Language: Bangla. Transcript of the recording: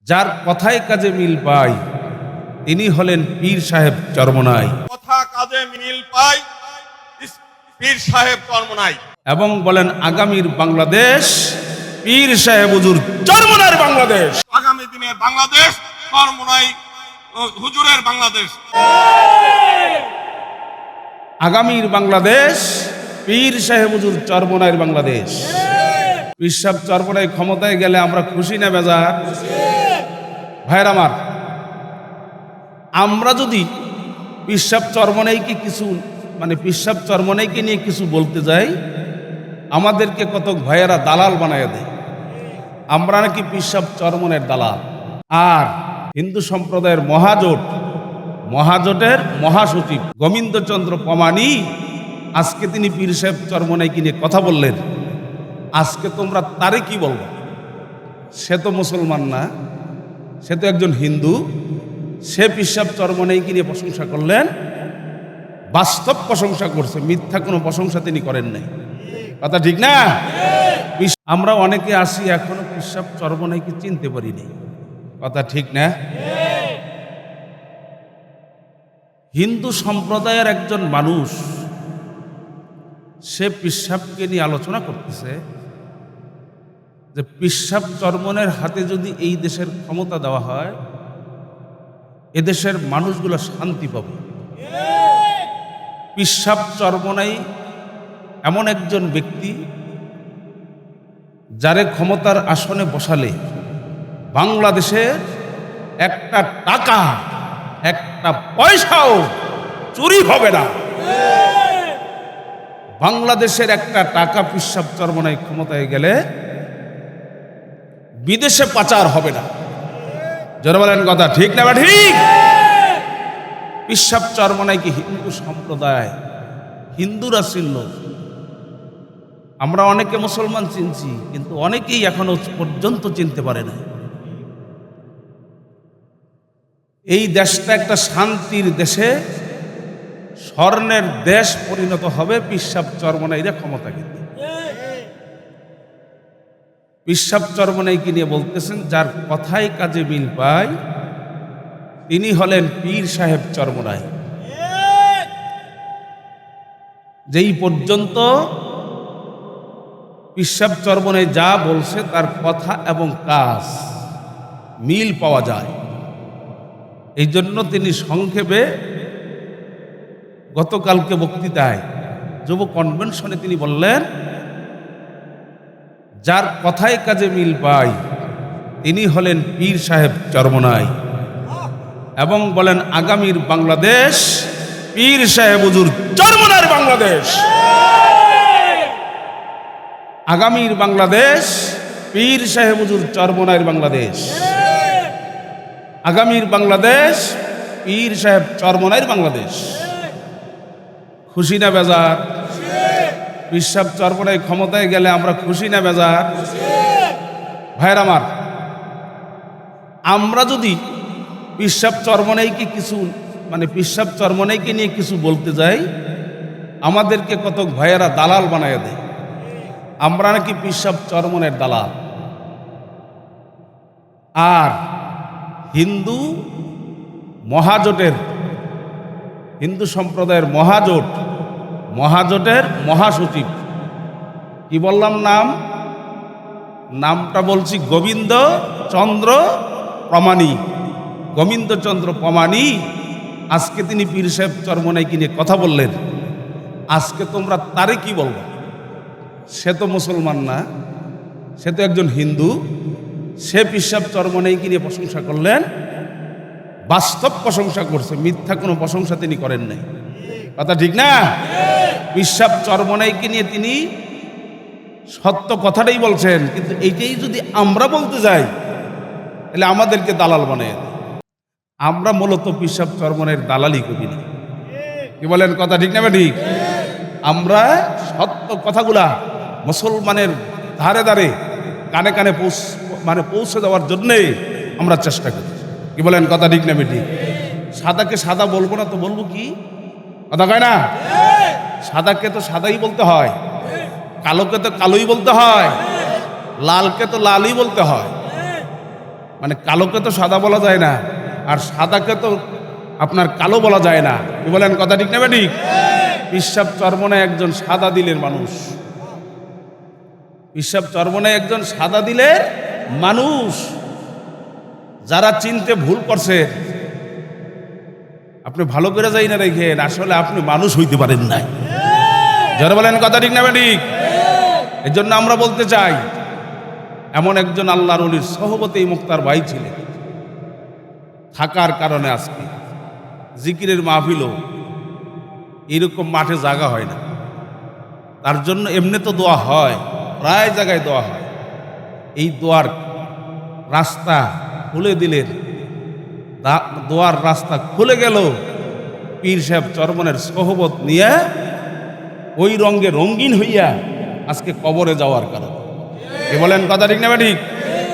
যার কথায় কাজে মিল পাই তিনি হলেন পীর সাহেব চরমনাই। কথা কাজে মিল পাই, পীর সাহেব চরমনাই। এবং বলেন আগামীর বাংলাদেশ পীর সাহেব হুজুর চরমনাইয়ের বাংলাদেশ। আগামী দিনে বাংলাদেশ চরমনাই হুজুরের বাংলাদেশ। আগামীর বাংলাদেশ পীর সাহেব হুজুর চরমনাইয়ের বাংলাদেশ। পীর সাহেব চরমনাই ক্ষমতায় গেলে আমরা খুশি না বেজার? ভাইয়ের আমার, আমরা যদি পীর সাহেব চরমনাইকে কিছু পীর সাহেব চরমনাইকে নিয়ে কিছু বলতে যাই, আমাদেরকে কত ভাইয়েরা দালাল বানায় দেয়। আমরা নাকি পীর সাহেব চরমনাইয়ের দালাল। আর হিন্দু সম্প্রদায়ের মহাজোটের মহাসচিব গোবিন্দচন্দ্র পমানি আজকে তিনি পীর সাহেব চরমনাইকে নিয়ে কথা বললেন। আজকে তোমরা তারে কি বলবো? সে তো মুসলমান না, সে তো একজন হিন্দু। সে পীর সাহেব চরমনাইকে নিয়ে প্রশংসা করলেন, বাস্তব প্রশংসা করছে, মিথ্যা কোনো প্রশংসা তিনি করেন নাই। কথা ঠিক না? আমরা অনেকে আসি এখনো পীর সাহেব চরমনাইকে চিনতে পারিনি। কথা ঠিক না? হিন্দু সম্প্রদায়ের একজন মানুষ সে পীর সাহেবকে নিয়ে আলোচনা করতেছে যে পীর সাহেব চরমনাইয়ের হাতে যদি এই দেশের ক্ষমতা দেওয়া হয়, এদেশের মানুষগুলো শান্তি পাবে। পীর সাহেব চরমনাই এমন একজন ব্যক্তি যারে ক্ষমতার আসনে বসালে বাংলাদেশের একটা টাকা, একটা পয়সাও চুরি হবে না। বাংলাদেশের একটা টাকা পীর সাহেব চরমনাই ক্ষমতায় গেলে বিদেশে পাচার হবে না। যারা বলেন কথা ঠিক না? ঠিক। পীর সাহেব চরমনাইকে হিন্দু সম্প্রদায়, হিন্দুরা চিনল। আমরা অনেকে মুসলমান চিনছি, কিন্তু অনেকেই এখনো পর্যন্ত চিনতে পারে না। এই দেশটা একটা শান্তির দেশে, স্বর্ণের দেশ পরিণত হবে পীর সাহেব চরমনাইরা ক্ষমতা কিন্তু। পীর সাহেব চরমনাইকে নিয়ে বলতেছেন যার কথায় কাজে মিল পায় তিনি হলেন পীর সাহেব চরমনাই। যেই পর্যন্ত পীর সাহেব চরমনাই যা বলছে তার কথা এবং কাজ মিল পাওয়া যায়, এই জন্য তিনি সংক্ষেপে গতকালকে বক্তৃতায় যুব কনভেনশনে তিনি বললেন যার কথায় কাজে মিল পায় তিনি হলেন পীর সাহেব চরমনাই। এবং বলেন আগামীর বাংলাদেশ পীর সাহেব হুজুর চরমনাইয়ের বাংলাদেশ। আগামীর বাংলাদেশ পীর সাহেব হুজুর চরমনাইয়ের বাংলাদেশ। আগামীর বাংলাদেশ পীর সাহেব চরমনাইয়ের বাংলাদেশ। খুশি না বেজার? পীর সাহেব চরমনাই ক্ষমতায় গেলে আমরা খুশি না বেজার? ভাইয়ের আমার, আমরা যদি পীর সাহেব চরমনাইকে কিছু পীর সাহেব চরমনাইকে নিয়ে কিছু বলতে যাই, আমাদেরকে কত ভাইয়েরা দালাল বানায় দেয়। আমরা নাকি পীর সাহেব চরমনাইয়ের দালাল। আর হিন্দু সম্প্রদায়ের মহাজোটের মহাসচিব কি বললাম নামটা বলছি, গোবিন্দচন্দ্র পমানি আজকে তিনি পীর সাহেব চরমনাইকে নিয়ে কথা বললেন। আজকে তোমরা তারে কি বলবো? সে তো মুসলমান না, সে তো একজন হিন্দু। সে পীর সাহেব চরমনাইকে নিয়ে প্রশংসা করলেন, বাস্তব প্রশংসা করছে, মিথ্যা কোনো প্রশংসা তিনি করেন নাই। কথা ঠিক না? পীর সাহেব চরমনাইকে নিয়ে তিনি সত্য কথাটাই বলছেন, কিন্তু এইটাই যদি আমরা বলতে যাই তাহলে আমাদেরকে দালাল বানায়। আমরা মূলত পীর সাহেব চরমনাইয়ের দালালি করি না। কি বলেন? কথা ঠিক না? ঠিক। আমরা সত্য কথাগুলা মুসলমানের ধারে ধারে কানে কানে পৌঁছে দেওয়ার জন্যে আমরা চেষ্টা করি। কি বলেন? কথা ঠিক না? ঠিক। সাদাকে সাদা বলবো না তো বলবো কি? কথা কয় না? সাদাকে তো সাদাই বলতে হয়, কালোকে তো কালোই বলতে হয়, লালকে তো লালই বলতে হয়। মানে কালোকে তো সাদা বলা যায় না, আর সাদাকে তো আপনার কালো বলা যায় না। কি বলেন, কথা ঠিক নেবে ঠিক? পিসাব চরমনায় একজন সাদা দিলের মানুষ, পিসাব চরমনায় একজন সাদা দিলের মানুষ। যারা চিনতে ভুল করছে, আপনি ভালো করে যাই না রেখেন, আসলে আপনি মানুষ হইতে পারেন নাই। যারা বলেন কথা ঠিক নেবে ঠিক? এই জন্য আমরা বলতে চাই, এমন একজন আল্লাহর ওলির সহবতে এই মুক্তার ভাই ছিলেন, থাকার কারণে আজকে জিকিরের মাহফিলও এরকম মাঠে জায়গা হয় না। তার জন্য এমনি তো দোয়া হয়, প্রায় জায়গায় দোয়া হয়। এই দোয়ার রাস্তা খুলে দিলেন, দোয়ার রাস্তা খুলে গেল পীর সাহেব চরমনের সহবত নিয়ে, ওই রঙে রঙিন হইয়া আজকে কবরে যাওয়ার কারণে। কি বলেন, কথা ঠিক না ঠিক?